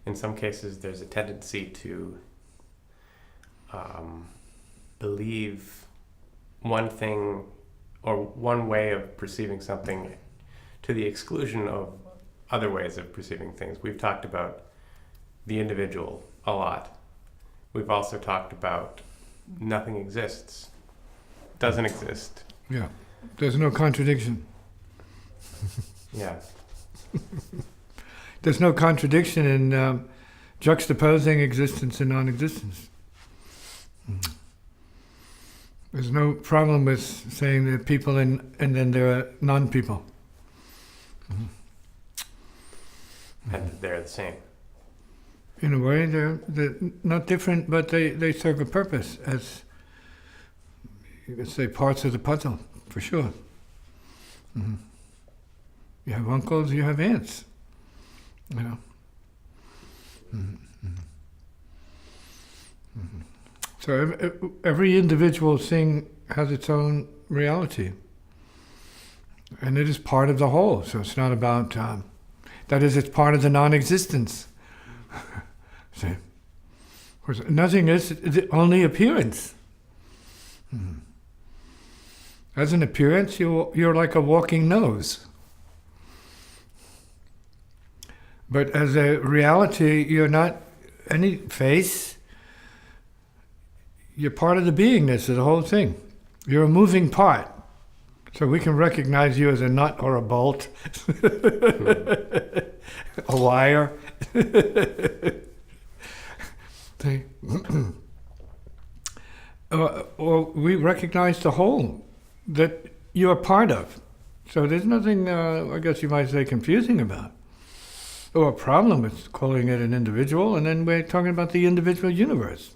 in some cases there's a tendency to believe one thing or one way of perceiving something to the exclusion of other ways of perceiving things. We've talked about the individual a lot. We've also talked about nothing exists, doesn't exist. Yeah, there's no contradiction. Yeah. There's no contradiction in juxtaposing existence and non-existence. There's no problem with saying there are people and then there are non-people. And they're the same. In a way, they're not different, but they serve a purpose as, you could say, parts of the puzzle, for sure. Mm-hmm. You have uncles, you have aunts, you know. Mm-hmm. Mm-hmm. So every individual thing has its own reality. And it is part of the whole, so it's not about, that is, it's part of the non-existence. See? Of course, nothing is the only appearance. Mm-hmm. As an appearance, you're like a walking nose. But as a reality, you're not any face. You're part of the beingness of the whole thing. You're a moving part. So we can recognize you as a nut or a bolt, a wire. Or we recognize the whole that you're part of. So there's nothing, I guess you might say, confusing about. Or a problem with calling it an individual, and then we're talking about the individual universe.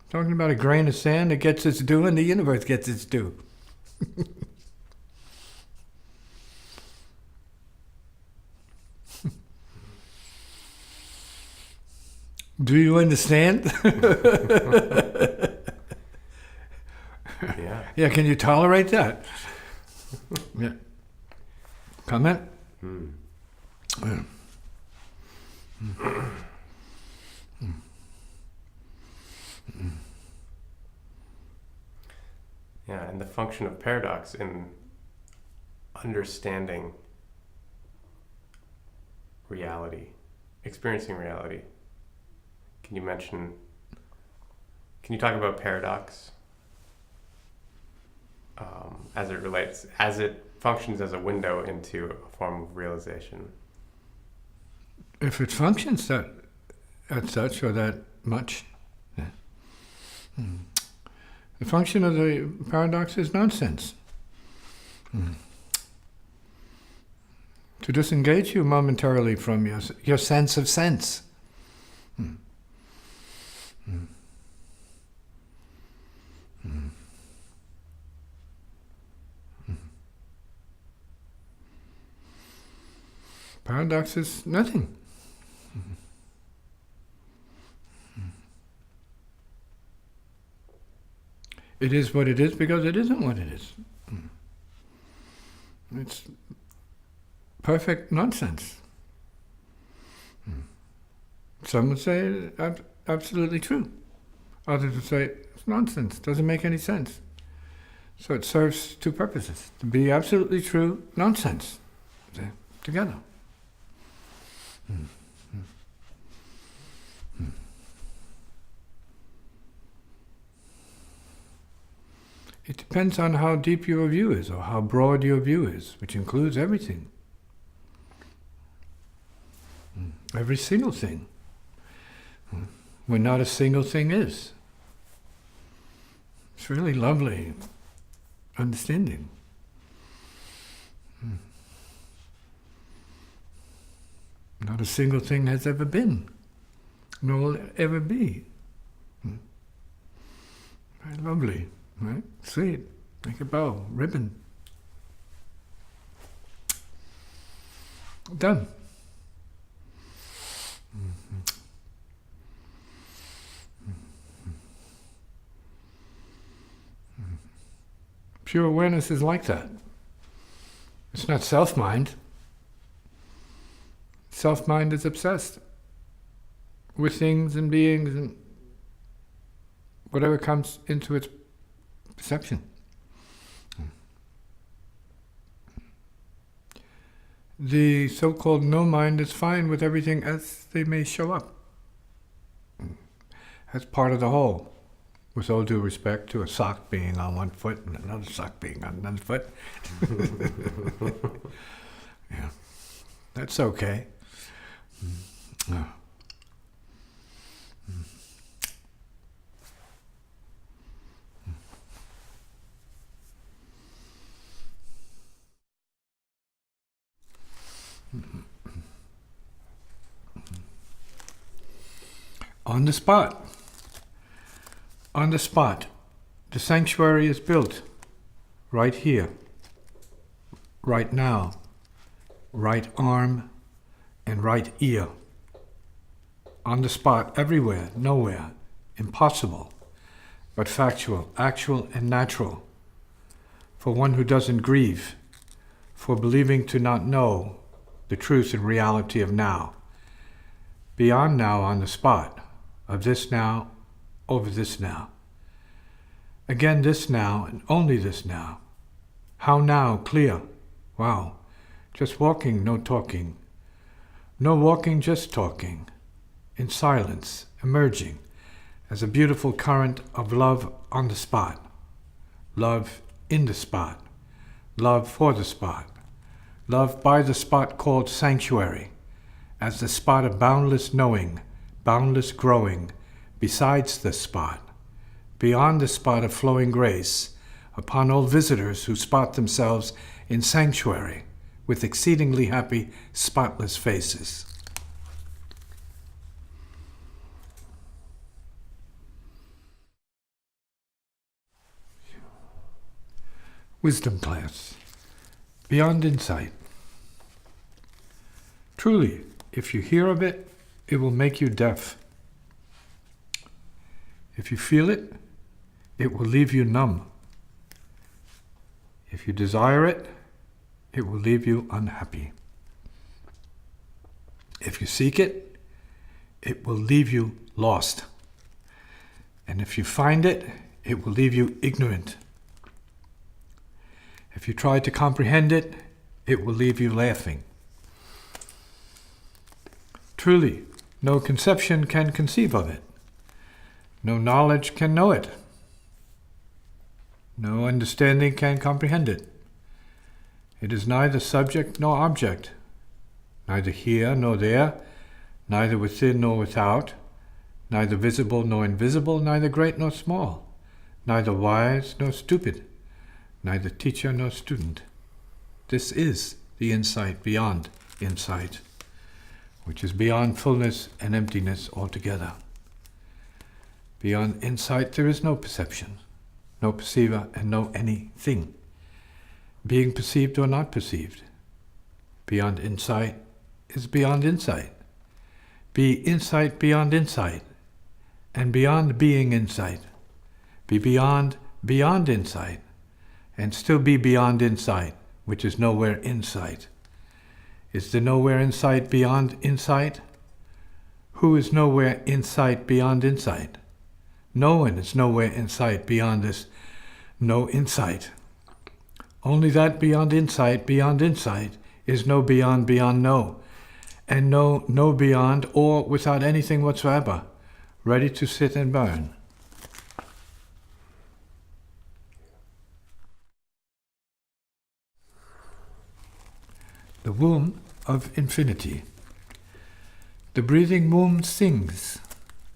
Talking about a grain of sand that gets its due, and the universe gets its due. Do you understand? Yeah. Yeah, can you tolerate that? Yeah. Comment? Yeah. Yeah, and the function of paradox in understanding reality, experiencing reality. Can you talk about paradox as it functions as a window into a form of realization? If it functions that as such or that much, yeah. The function of the paradox is nonsense. To disengage you momentarily from your sense of sense. Paradox is nothing. It is what it is because it isn't what it is. It's perfect nonsense. Some would say absolutely true. Others would say it's nonsense, doesn't make any sense. So it serves two purposes: to be absolutely true, nonsense, together. It depends on how deep your view is, or how broad your view is, which includes everything. Every single thing. When not a single thing is. It's really lovely understanding. Not a single thing has ever been, nor will it ever be. Very lovely, right? Sweet, like a bow, ribbon. Done. Pure awareness is like that. It's not self-mind. Self-mind is obsessed with things and beings and whatever comes into its perception. The so-called no-mind is fine with everything as they may show up. That's part of the whole. With all due respect to a sock being on one foot and another sock being on another foot. Yeah, that's okay. On the spot. On the spot. The sanctuary is built. Right here. Right now. Right arm and right ear. On the spot, everywhere, nowhere. Impossible. But factual, actual and natural. For one who doesn't grieve. For believing to not know the truth and reality of now. Beyond now on the spot. Of this now, over this now. Again this now, and only this now. How now, clear. Wow. Just walking, no talking. No walking, just talking. In silence, emerging as a beautiful current of love on the spot. Love in the spot. Love for the spot. Love by the spot called sanctuary. As the spot of boundless knowing, boundless growing, besides the spot, beyond the spot of flowing grace, upon all visitors who spot themselves in sanctuary, with exceedingly happy, spotless faces. Wisdom class. Beyond insight. Truly, if you hear of it, it will make you deaf. If you feel it, it will leave you numb. If you desire it, it will leave you unhappy. If you seek it, it will leave you lost. And if you find it, it will leave you ignorant. If you try to comprehend it, it will leave you laughing. Truly, no conception can conceive of it. No knowledge can know it. No understanding can comprehend it. It is neither subject nor object, neither here nor there, neither within nor without, neither visible nor invisible, neither great nor small, neither wise nor stupid, neither teacher nor student. This is the insight beyond insight, which is beyond fullness and emptiness altogether. Beyond insight there is no perception, no perceiver, and no anything, being perceived or not perceived. Beyond insight is beyond insight. Be insight beyond insight, and beyond being insight. Be beyond insight, and still be beyond insight, which is nowhere in sight. Is the nowhere in sight beyond insight? Who is nowhere in sight beyond insight? No one is nowhere in sight beyond this no insight. Only that beyond insight is no beyond no, and no beyond or without anything whatsoever, ready to sit and burn. The womb of infinity. The breathing womb sings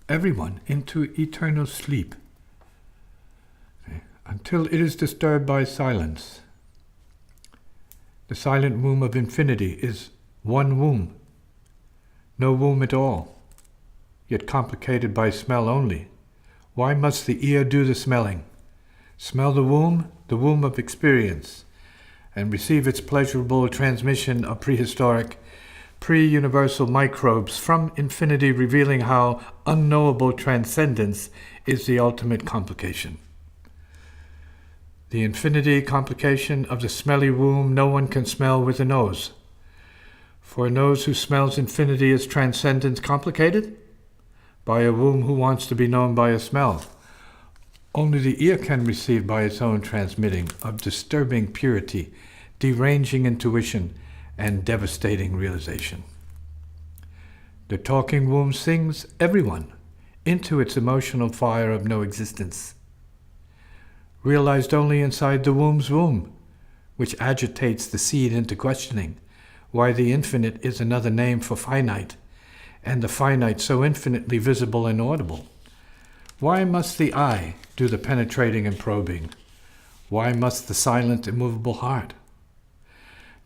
everyone into eternal sleep until it is disturbed by silence. The silent womb of infinity is one womb, no womb at all, yet complicated by smell only. Why must the ear do the smelling? Smell the womb of experience, and receive its pleasurable transmission of prehistoric, pre-universal microbes from infinity, revealing how unknowable transcendence is the ultimate complication. The infinity complication of the smelly womb no one can smell with the nose, For a nose who smells infinity is transcendence complicated? By a womb who wants to be known by a smell? Only the ear can receive by its own transmitting of disturbing purity, deranging intuition, and devastating realization. The talking womb sings everyone into its emotional fire of no existence, realized only inside the womb's womb, which agitates the seed into questioning why the infinite is another name for finite, and the finite so infinitely visible and audible. Why must the eye do the penetrating and probing? Why must the silent, immovable heart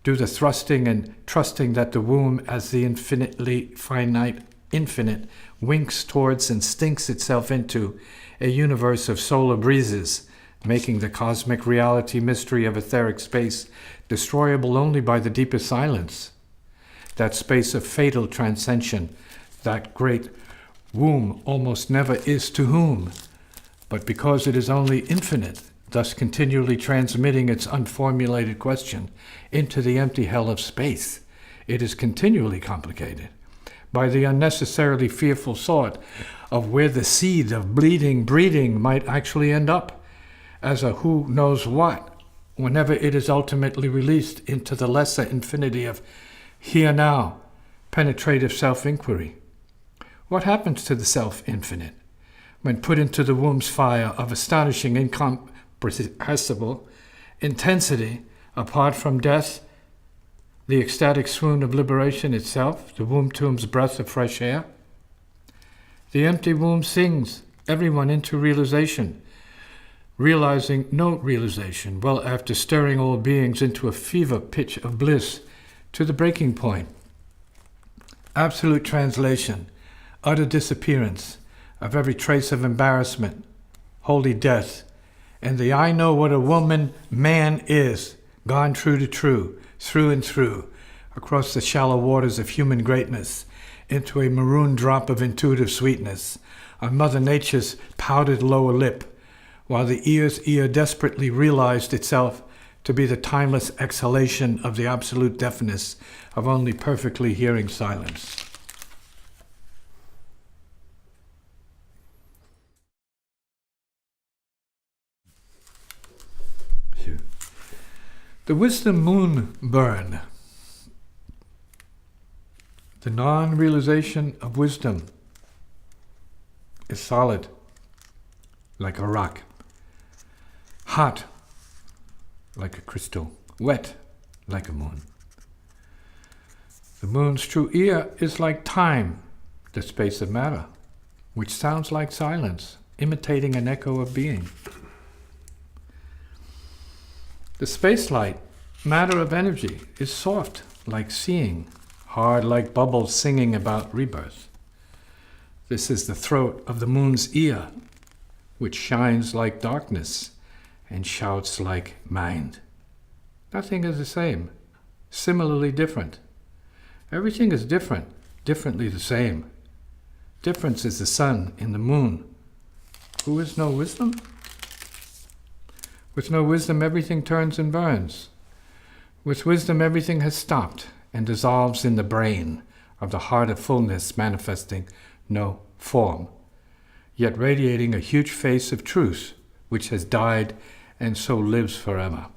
do the thrusting and trusting that the womb, as the infinitely finite infinite, winks towards and stinks itself into a universe of solar breezes, making the cosmic reality mystery of etheric space destroyable only by the deepest silence? That space of fatal transcension, that great womb almost never is to whom, but because it is only infinite, thus continually transmitting its unformulated question into the empty hell of space, it is continually complicated by the unnecessarily fearful thought of where the seed of bleeding breeding might actually end up, as a who knows what, whenever it is ultimately released into the lesser infinity of here now, penetrative self-inquiry. What happens to the self-infinite when put into the womb's fire of astonishing incomprehensible intensity apart from death, the ecstatic swoon of liberation itself, the womb tomb's breath of fresh air? The empty womb sings everyone into realization, realizing no realization, well after stirring all beings into a fever pitch of bliss to the breaking point. Absolute translation, utter disappearance of every trace of embarrassment, holy death, and the I know what a woman, man is, gone true to true, through and through, across the shallow waters of human greatness, into a maroon drop of intuitive sweetness, on Mother Nature's powdered lower lip, while the ear's ear desperately realized itself to be the timeless exhalation of the absolute deafness of only perfectly hearing silence. The wisdom moon burn, the non-realization of wisdom, is solid like a rock, hot like a crystal, wet like a moon. The moon's true ear is like time, the space of matter, which sounds like silence, imitating an echo of being. The space light, matter of energy, is soft like seeing, hard like bubbles singing about rebirth. This is the throat of the moon's ear, which shines like darkness and shouts like mind. Nothing is the same, similarly different. Everything is different, differently the same. Difference is the sun in the moon. Who is no wisdom? With no wisdom, everything turns and burns. With wisdom, everything has stopped and dissolves in the brain of the heart of fullness, manifesting no form, yet radiating a huge face of truth, which has died and so lives forever.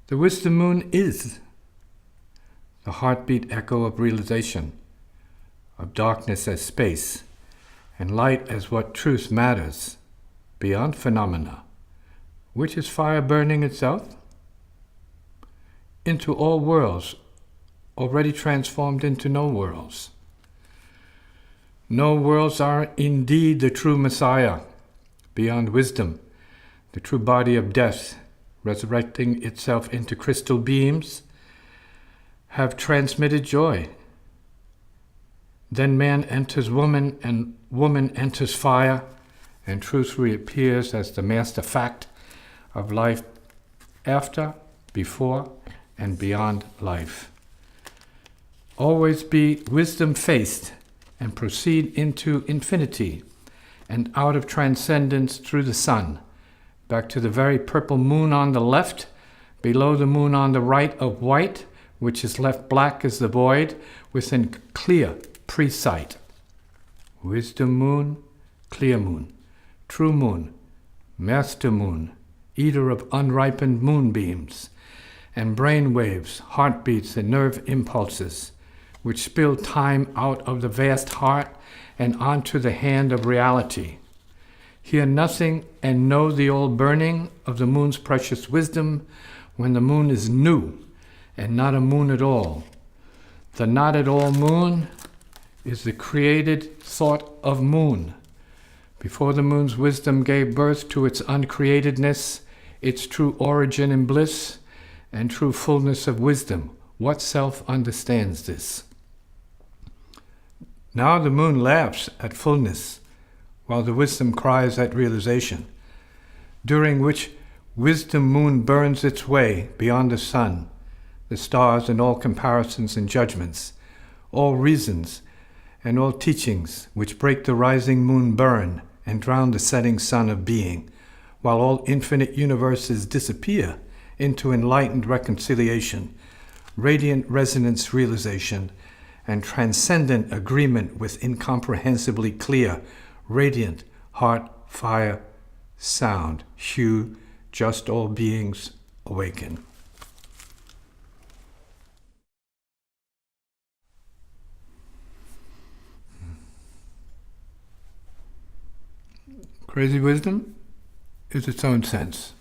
The wisdom moon is the heartbeat echo of realization, of darkness as space, and light as what truth matters, beyond phenomena, which is fire burning itself into all worlds, already transformed into no worlds. No worlds are indeed the true Messiah, beyond wisdom, the true body of death, resurrecting itself into crystal beams, have transmitted joy. Then man enters woman, and woman enters fire, and truth reappears as the master fact of life after, before, and beyond life. Always be wisdom-faced and proceed into infinity and out of transcendence through the sun, back to the very purple moon on the left, below the moon on the right of white, which is left black as the void, within clear pre-sight. Wisdom moon, clear moon, true moon, master moon, eater of unripened moonbeams, and brain waves, heartbeats, and nerve impulses, which spill time out of the vast heart and onto the hand of reality. Hear nothing and know the old burning of the moon's precious wisdom when the moon is new and not a moon at all. The not at all moon is the created thought of moon. Before the moon's wisdom gave birth to its uncreatedness, its true origin and bliss, and true fullness of wisdom, what self understands this? Now the moon laughs at fullness, while the wisdom cries at realization, during which wisdom moon burns its way beyond the sun, the stars, and all comparisons and judgments, all reasons and all teachings which break the rising moon burn and drown the setting sun of being, while all infinite universes disappear into enlightened reconciliation, radiant resonance realization, and transcendent agreement with incomprehensibly clear, radiant heart, fire, sound, hue, just all beings awaken. Crazy wisdom is its own sense.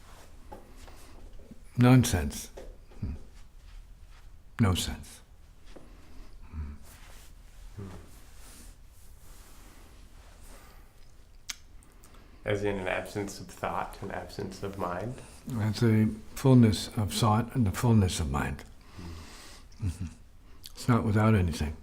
Nonsense. No sense. As in an absence of thought, an absence of mind. That's the fullness of thought and the fullness of mind. Mm-hmm. It's not without anything.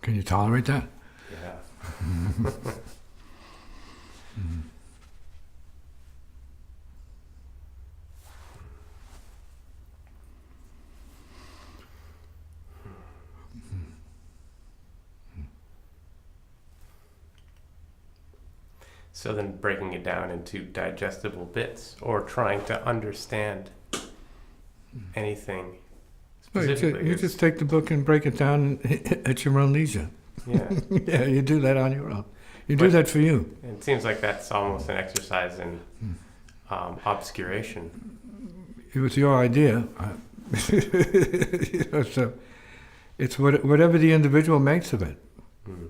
Can you tolerate that? Yeah. So then breaking it down into digestible bits, or trying to understand anything Well, specifically. you just take the book and break it down at your own leisure. Yeah. Yeah, you do that on your own. You do But- that for you. It seems like that's almost an exercise in obscuration. It was your idea. So it's whatever the individual makes of it. Mm.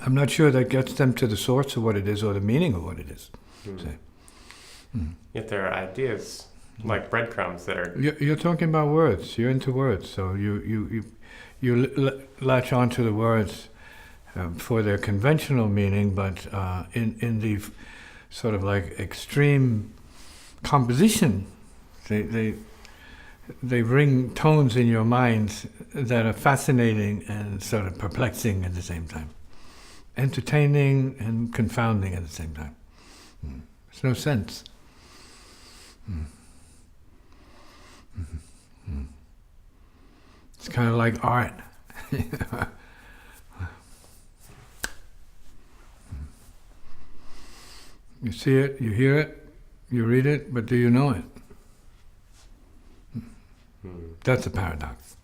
I'm not sure that gets them to the source of what it is or the meaning of what it is. Mm. So, mm. Yet there are ideas like breadcrumbs that are. You're talking about words. You're into words, so you latch onto the words for their conventional meaning, but in the sort of like extreme composition, they ring tones in your mind that are fascinating and sort of perplexing at the same time, entertaining and confounding at the same time. There's no sense. It's kind of like art. You see it, you hear it, you read it, but do you know it? Mm. That's a paradox.